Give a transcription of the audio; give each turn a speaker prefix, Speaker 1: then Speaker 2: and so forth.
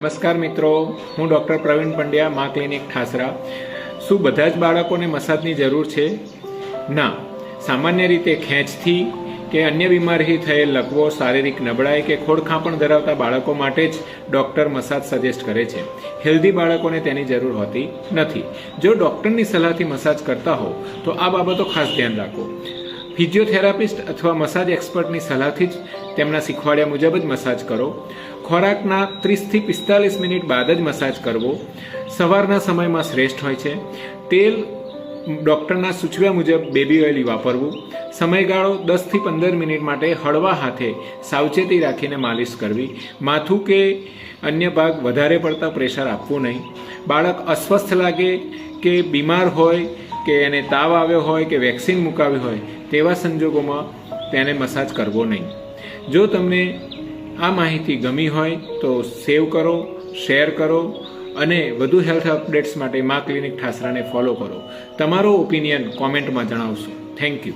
Speaker 1: નમસ્કાર મિત્રો, હું ડૉક્ટર પ્રવીણ પંડ્યા, મા ક્લિનિક ઠાસરા. શું બધા જ બાળકોને મસાજની જરૂર છે? ના. સામાન્ય રીતે ખેંચથી કે અન્ય બીમારીથી થયેલ લકવો, શારીરિક નબળાઈ કે ખોડખાંપણ ધરાવતા બાળકો માટે જ ડૉક્ટર મસાજ સજેસ્ટ કરે છે. હેલ્ધી બાળકોને તેની જરૂર હોતી નથી. જો ડૉક્ટરની સલાહથી મસાજ કરતા હો તો આ બાબતો ખાસ ધ્યાન રાખો. ફિઝિયોથેરાપિસ્ટ અથવા મસાજ એક્સપર્ટની સલાહથી જ તેમના શીખવાડ્યા મુજબ જ મસાજ કરો. ખોરાકના 30થી 45 મિનિટ બાદ જ મસાજ કરવો. સવારના સમયમાં શ્રેષ્ઠ હોય છે. તેલ ડૉક્ટરના સૂચવ્યા મુજબ બેબી ઓઇલ વાપરવું. સમયગાળો 10થી 15 મિનિટ માટે હળવા હાથે સાવચેતી રાખીને માલિશ કરવી. માથું કે અન્ય ભાગ વધારે પડતા પ્રેશર આપવું નહીં. બાળક અસ્વસ્થ લાગે કે બીમાર હોય કે એને તાવ આવ્યો હોય કે વેક્સિન મુકાવી હોય તેવા સંજોગોમાં તેને મસાજ કરવો નહીં. જો તમને આ માહિતી ગમી હોય તો સેવ કરો, શેર કરો અને વધુ હેલ્થ અપડેટ્સ માટે મા ક્લિનિક ઠાસરાને ફોલો કરો. તમારો ઓપિનિયન કોમેન્ટમાં જણાવશો. Thank you.